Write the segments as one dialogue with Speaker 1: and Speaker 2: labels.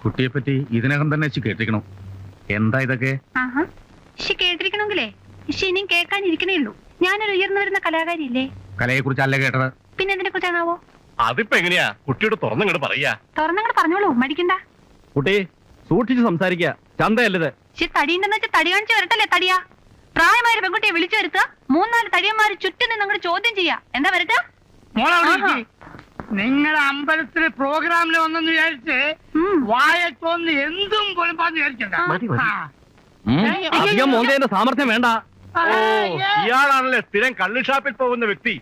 Speaker 1: കുട്ടിയെ പറ്റി ഇതിനകം തന്നെ കേട്ടിരിക്കണം. എന്താ ഇതൊക്കെ?
Speaker 2: കേട്ടിരിക്കണമെങ്കിലേ ഇനിയും കേൾക്കാനിരിക്കണേ ഉള്ളൂ. ഞാനൊരു ഉയർന്നു വരുന്ന കലാകാരിയില്ലേ?
Speaker 1: കലയെ കുറിച്ചല്ല കേട്ടത്.
Speaker 2: പിന്നെ എന്തിനെ കുറിച്ചാണാവോ?
Speaker 3: അതിപ്പോ എങ്ങനെയാ കുട്ടിയോട് തുറന്നങ്ങോട്ട് പറയാ?
Speaker 2: തുറന്നങ്ങോട്ട് പറഞ്ഞോളൂ, മടിക്കണ്ട.
Speaker 3: കുട്ടി സൂക്ഷിച്ച് സംസാരിക്ക, ചന്തയല്ലത്.
Speaker 2: തടിയുണ്ടെന്ന് വെച്ചാൽ തടി കാണിച്ച് വരട്ടല്ലേ തടിയാ? പ്രായമായ പെൺകുട്ടിയെ വിളിച്ചു വരുത്തുക, 3-4 തടിയന്മാര് ചുറ്റും നിന്ന് അങ്ങോട്ട് ചോദ്യം ചെയ്യാ. എന്താ വരട്ടെ?
Speaker 4: നിങ്ങളെ അമ്പലത്തില് പ്രോഗ്രാമില് വന്നെന്ന് വിചാരിച്ച് വായത്തോന്ന് എന്തും പൊളിപ്പാന്ന് വിചാരിക്കണ്ട.
Speaker 3: അധികം മോന്തേന്റെ സാമർത്ഥ്യം വേണ്ട. ഇയാളാണല്ലേ സ്ഥിരം കള്ളുഷാപ്പിൽ പോകുന്ന വ്യക്തി.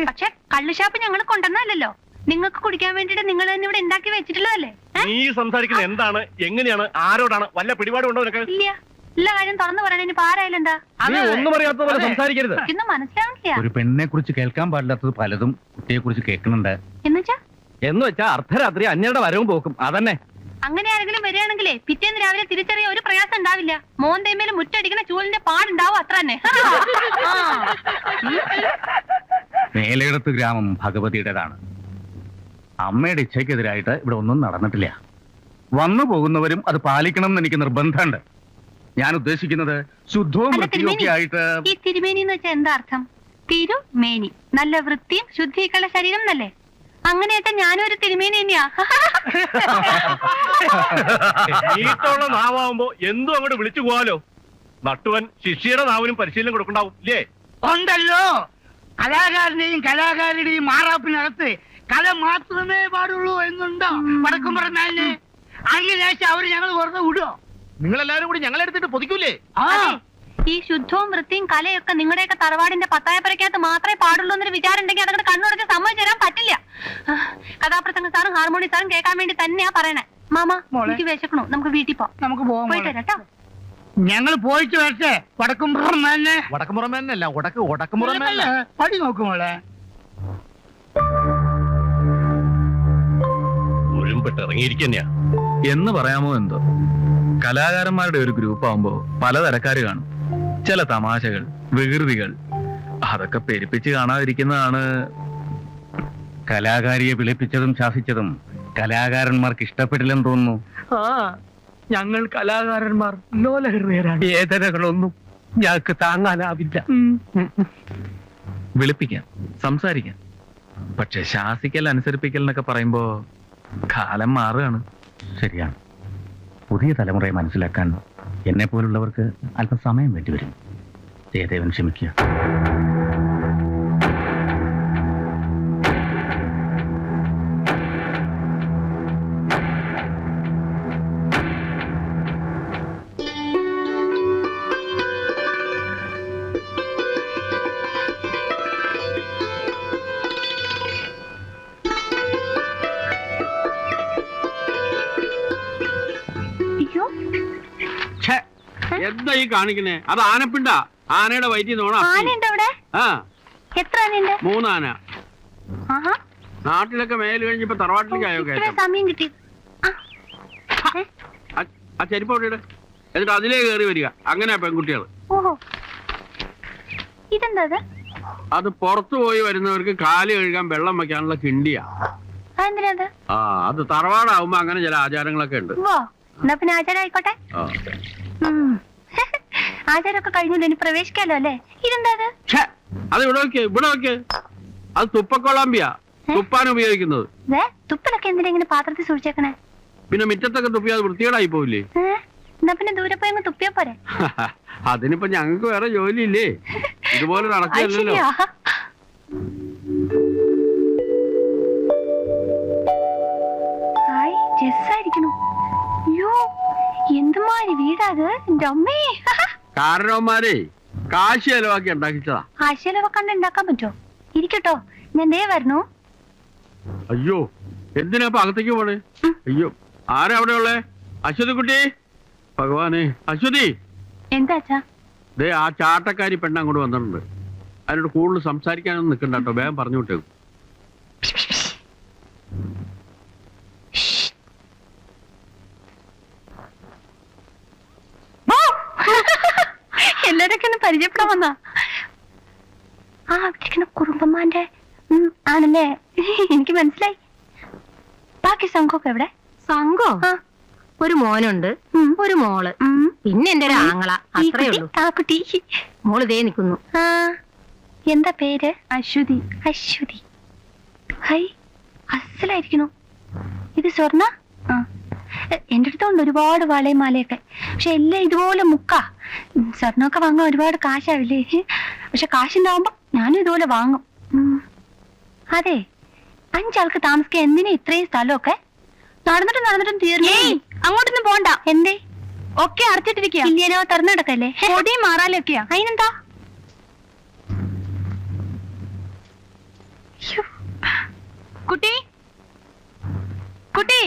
Speaker 2: പക്ഷെ കള്ളുഷാപ്പ് ഞങ്ങൾ കൊണ്ടുവന്നല്ലോ, നിങ്ങൾക്ക് കുടിക്കാൻ വേണ്ടിട്ട് നിങ്ങൾ തന്നെ ഇവിടെ ഉണ്ടാക്കി വെച്ചിട്ടുള്ളതല്ലേ?
Speaker 3: നീ സംസാരിക്കുന്നത് എന്താണ്, എങ്ങനെയാണ്, ആരോടാണ്? വല്ല പിടിപാടുണ്ടോ നിനക്ക്?
Speaker 2: ഇല്ല, എല്ലാ കാര്യം തുറന്നു പറയാൻ ഇനി ആരായാലും എന്താ?
Speaker 3: ഒന്നും അറിയാത്ത പോലെ സംസാരിക്കരുത്.
Speaker 2: ഇതൊന്നും മനസ്സിലാവില്ല.
Speaker 1: ഒരു പെണ്ണിനെ കുറിച്ച് കേൾക്കാൻ പാടില്ലാത്തത് പലതും കുട്ടിയെ കുറിച്ച് കേൾക്കുന്നുണ്ട്.
Speaker 3: എന്നുവെച്ചാ അർദ്ധരാത്രി അന്യരുടെ വരവും പോക്കും അതന്നെ.
Speaker 2: അങ്ങനെ ആരെങ്കിലും വരികയാണെങ്കിലേ പിറ്റേന്ന് രാവിലെ തിരിച്ചറിയ ഒരു പ്രയാസം ഉണ്ടാവില്ല. മോന്തേമേലും മുറ്റടിക്കുന്ന ചൂലിന്റെ പാടുണ്ടാവും, അത്ര തന്നെ.
Speaker 1: മേലേടത്ത് ഗ്രാമം ഭഗവതിയുടേതാണ്. അമ്മയുടെ ഇച്ഛയ്ക്കെതിരായിട്ട് ഇവിടെ ഒന്നും നടന്നിട്ടില്ല. വന്നു പോകുന്നവരും അത് പാലിക്കണം എന്ന് എനിക്ക് നിർബന്ധമുണ്ട്. ഞാൻ ഉദ്ദേശിക്കുന്നത് ശുദ്ധവും വൃത്തിയൊക്കെ ആയിട്ട്.
Speaker 2: ഈ തിരുമേനി എന്ന് വെച്ചാൽ എന്താ അർത്ഥം? തിരുമേനി, നല്ല വൃത്തിയും ശുദ്ധിയൊക്കെയുള്ള ശരീരം എന്നല്ലേ? അങ്ങനെയൊക്കെ ഞാനും ഒരു തിരുമേനി തന്നെയാ.
Speaker 3: നീട്ടുള്ള നാവാകുമ്പോ എന്തും അങ്ങോട്ട് വിളിച്ചു പോവാലോ. നട്ടുവൻ ശിഷ്യയുടെ നാവിനും പരിശീലനം കൊടുക്കണ്ടാവും ഇല്ലേ?
Speaker 4: ഉണ്ടല്ലോ, കലാകാരന്റെയും കലാകാരിയുടെയും മാറാപ്പിനകത്ത് കല മാത്രമേ പാടുള്ളൂ എന്നുണ്ടോ വടക്കം പറഞ്ഞാല്? അങ്ങനെ അവര് ഞങ്ങൾ വെറുതെ വിടുവോ?
Speaker 3: നിങ്ങളെല്ലാരും കൂടി ഞങ്ങളെടുത്തിട്ട് പൊതിക്കൂലേ?
Speaker 2: ഈ ശുദ്ധവും വൃത്തിയും കലയൊക്കെ നിങ്ങളുടെയൊക്കെ തറവാടിന്റെ പത്തായപ്പുരക്കകത്ത് മാത്രമേ പാടുള്ളൂ എന്നൊരു വിചാരം ഉണ്ടെങ്കിൽ അതങ്ങോട്ട് കണ്ണുടച്ച് സമ്മതിച്ചു തരാൻ പറ്റില്ല. കഥാപ്രസംഗ സാറും ഹാർമോണി സാറും കേൾക്കാൻ വേണ്ടി തന്നെയാ പറയണേ. മാമ, എനിക്ക് വിശക്കണു, നമുക്ക് വീട്ടിൽ
Speaker 4: നമുക്ക്
Speaker 2: പോയിട്ട് വരാം കേട്ടോ.
Speaker 4: ഞങ്ങൾ പോയിട്ട് വരട്ടെ. വടക്കുംപുറമേ
Speaker 3: വടക്കുമുറമേനല്ല, വടക്കുമുറമേനല്ല.
Speaker 4: പടി നോക്കുമോളെ.
Speaker 3: ഒഴുമ്പിട്ട് ഇറങ്ങിയിരിക്കന്നെയാ
Speaker 5: എന്ന് പറയാമോ എന്തോ. കലാകാരന്മാരുടെ ഒരു ഗ്രൂപ്പ് ആവുമ്പോ പലതരക്കാര് കാണും. ചില തമാശകൾ, വികൃതികൾ, അതൊക്കെ പെരുപ്പിച്ച് കാണാതിരിക്കുന്നതാണ്.
Speaker 1: കലാകാരിയെ വിളിപ്പിച്ചതും ശാസിച്ചതും കലാകാരന്മാർക്ക് ഇഷ്ടപ്പെട്ടില്ലെന്ന് തോന്നുന്നു.
Speaker 4: ഞങ്ങൾ കലാകാരന്മാർ ലോലഹൃദയരാണ്.
Speaker 1: വേദനകളൊന്നും ഞങ്ങൾക്ക് താങ്ങാനാവില്ല.
Speaker 5: വിളിപ്പിക്കാൻ, സംസാരിക്കാൻ. പക്ഷെ ശാസിക്കൽ, അനുസരിപ്പിക്കൽ എന്നൊക്കെ പറയുമ്പോ കാലം മാറുകയാണ്.
Speaker 1: ശരിയാണ്. പുതിയ തലമുറയെ മനസ്സിലാക്കാൻ എന്നെ പോലുള്ളവർക്ക് അല്പം സമയം വേണ്ടിവരും. ജയദേവൻ ക്ഷമിക്കുക.
Speaker 6: എന്താ ഈ കാണിക്കണേ? അത് ആനപ്പിണ്ട. ആനയുടെ വയറ്റിൽ നോണ.
Speaker 2: എത്ര
Speaker 6: 3 ആന. നാട്ടിലൊക്കെ മേല് കഴിഞ്ഞപ്പോ തറവാട്ടിലേക്കായോ
Speaker 2: സമയം കിട്ടി.
Speaker 6: ആ ചെരിപ്പോട്ടിട്ട് എന്നിട്ട് അതിലേ കയറി വരിക. അങ്ങനെയാ പെൺകുട്ടികൾ.
Speaker 2: ഇതെന്താ?
Speaker 6: അത് പുറത്തു പോയി വരുന്നവർക്ക് കാല് കഴുകാൻ വെള്ളം വെക്കാനുള്ള കിണ്ടിയാ. അത് തറവാടാവുമ്പോ അങ്ങനെ ചില ആചാരങ്ങളൊക്കെ ഉണ്ട്.
Speaker 2: പിന്നെ ആചാരം ആയിക്കോട്ടെ. ആചാരമൊക്കെ കഴിഞ്ഞു, ഇനി പ്രവേശിക്കാലോ അല്ലേ? ഇതെന്താ?
Speaker 6: അത് ഇവിടെ വെക്ക്, ഇവിടെ വെക്ക്. അത് തുപ്പക്കൊളാമ്പിയാ, തുപ്പാൻ ഉപയോഗിക്കുന്നത്.
Speaker 2: തുപ്പലൊക്കെ എന്തിനാ ഇങ്ങനെ പാത്രത്തിൽ സൂക്ഷിച്ചേക്കണേ?
Speaker 6: പിന്നെ മുറ്റത്തൊക്കെ തുപ്പിയാ അത് വൃത്തികേടായി പോവില്ലേ?
Speaker 2: എന്നാ പിന്നെ ദൂരെ പോയി തുപ്പിയാ പോരെ?
Speaker 6: അതിനിപ്പോ ഞങ്ങൾക്ക് വേറെ ജോലിയില്ലേ? ഇതുപോലെ നടക്കില്ലല്ലോ.
Speaker 2: എന്തുമാതിരി വീടാത് എന്റെ അമ്മേ.
Speaker 6: കാരണവന്മാരെ കാശി ചെലവാക്കി ഉണ്ടാക്കിച്ചതാ.
Speaker 2: കാശി ചെലവാക്കാണ്ട് ഉണ്ടാക്കാൻ പറ്റോ? ഇരിക്കട്ടോ, ഞാൻ ദേ വരണു.
Speaker 6: അയ്യോ, എന്തിനാ അകത്തേക്ക് പോണേ? അയ്യോ, ആരാ അവിടെ ഉള്ളേ? അശ്വതി കുട്ടി, ഭഗവാനെ. അശ്വതി,
Speaker 2: എന്താ?
Speaker 6: ദേ ആ ചാട്ടക്കാരി പെണ്ണ അങ്ങോട്ട് വന്നിട്ടുണ്ട്. അതിനോട് കൂടുതൽ സംസാരിക്കാനൊന്നും നിൽക്കണ്ട കേട്ടോ, വേഗം പറഞ്ഞു വിട്ടേക്കും.
Speaker 2: എല്ലാരൊക്കെ ഒന്ന് പരിചയപ്പെടാൻ വന്നാ? കുറുമ്പന്മാന്റെ ആണല്ലേ? എനിക്ക് മനസ്സിലായി. ബാക്കി സംഘമൊക്കെ എവിടെ?
Speaker 7: സംഘോ?
Speaker 2: ആ.
Speaker 7: ഒരു മോനുണ്ട്, ഒരു മോള്, പിന്നെ എന്റെ ഒരു ആങ്ങള.
Speaker 2: ഈ
Speaker 7: അത്രേ
Speaker 2: കുട്ടി,
Speaker 7: ഉള്ളൂ.
Speaker 2: ആ കുട്ടി.
Speaker 7: മോള് ദേ നിക്കുന്നു.
Speaker 2: ആ, എന്താ പേര്? അശ്വതി. അശ്വതി. ഹൈ, അസലായിരിക്കണു. ഇത് സ്വർണ്ണ? ആ. എന്റെ അടുത്തുണ്ട് ഒരുപാട് വളയും മാലയൊക്കെ. പക്ഷെ എല്ലാം ഇതുപോലെ മുക്കാ. സ്വർണ്ണമൊക്കെ വാങ്ങാൻ ഒരുപാട് കാശാവില്ലേ? പക്ഷെ കാശുണ്ടാവുമ്പോ ഞാനും ഇതുപോലെ വാങ്ങും. അതെ, 5 ആൾക്ക് താമസിക്കാൻ എന്തിനാ ഇത്രയും സ്ഥലമൊക്കെ? നടന്നിട്ടും തീർന്നു. അങ്ങോട്ടൊന്നും പോണ്ട. എന്തേ? ഒക്കെ അടച്ചിട്ടിരിക്കുക. ഇല്ലയോ, തുറന്നെടുക്കല്ലേ? പൊടിയും മാറാലൊക്കെയാ. അതിനെന്താ? കുട്ടി കുട്ടി.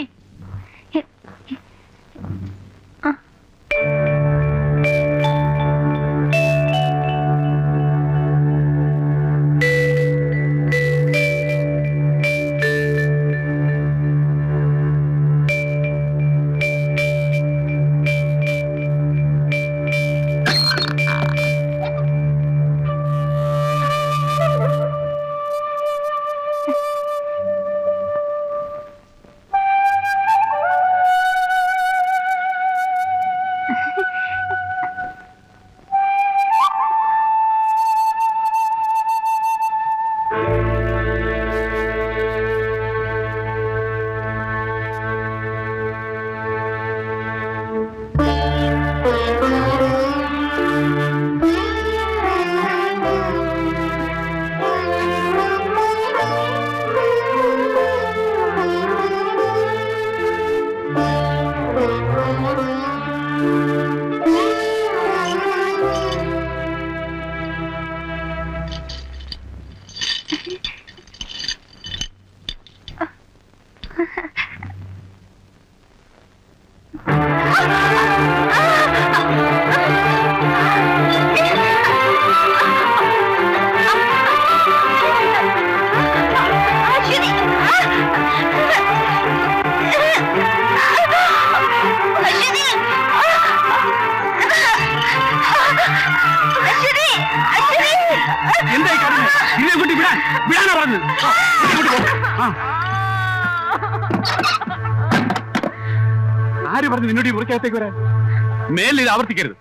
Speaker 1: ആര് പറഞ്ഞു നിന്നോട് ഈ മുറിക്കകത്തേക്ക് വരാൻ? മേലിൽ ഇത് ആവർത്തിക്കരുത്.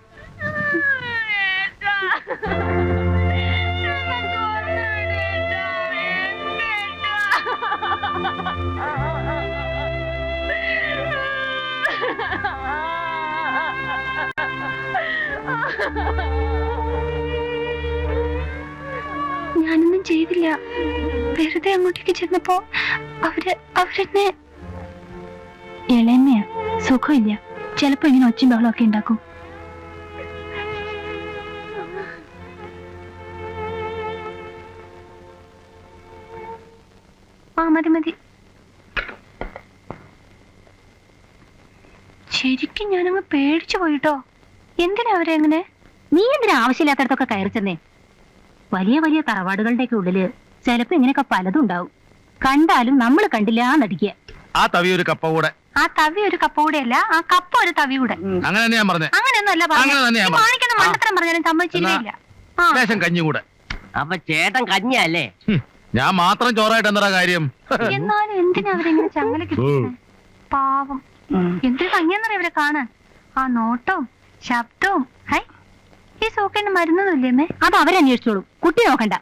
Speaker 2: ഞാനൊന്നും ചെയ്തില്ല. വെറുതെ അങ്ങോട്ടേക്ക് ചെന്നപ്പോ അവരെന്നെ ഇളയമ്മയാ. സുഖമില്ല. ചിലപ്പോ ഇങ്ങനെ ഒച്ചയും ബഹളമൊക്കെ ഉണ്ടാക്കും. ആ മതി. ശരിക്കും ഞാനങ്ങ് പേടിച്ചു പോയിട്ടോ. എന്തിനാ അവരെങ്ങനെ?
Speaker 7: നീ എന്തിനാ ആവശ്യമില്ലാത്തടത്തൊക്കെ കയറി ചെന്നേ? വലിയ വലിയ തറവാടുകളുടെയൊക്കെ ഉള്ളില് ചിലപ്പോ ഇങ്ങനെയൊക്കെ പലതും ഉണ്ടാവും. കണ്ടാലും നമ്മൾ കണ്ടില്ല നടിക്കുക.
Speaker 1: ആ തവി ഒരു കപ്പ കൂടെ.
Speaker 2: ആ തവി ഒരു കപ്പ കൂടെ അല്ല, ആ കപ്പ ഒരു തവി കൂടെ.
Speaker 1: അങ്ങനെ തന്നെ ഞാൻ പറഞ്ഞേ.
Speaker 2: അങ്ങനെയൊന്നും അല്ല പറഞ്ഞത്. മാണിക്കുന്ന മണ്ടത്തരം പറഞ്ഞാലും സമ്മതിച്ചില്ല.
Speaker 1: ലേശം കഞ്ഞി കൂടെ.
Speaker 8: അപ്പൊ ചേട്ടൻ കഞ്ഞല്ലേ?
Speaker 1: ഞാൻ മാത്രം ചോറായിട്ട് എന്താ കാര്യം?
Speaker 2: എന്നാലും എന്തിനാ അവരെങ്ങനെ ചങ്ങലക്ക് പാവം. എന്തൊരു ഭംഗിയെന്നറിയ അവരെ കാണാൻ. ആ നോട്ടവും ശബ്ദവും. ഹൈ, ഈ സോക്കേണ്ട മരുന്നൊന്നുമില്ലേ?
Speaker 7: അത് അവരന്വേഷിച്ചോളൂ, കുട്ടി നോക്കണ്ട.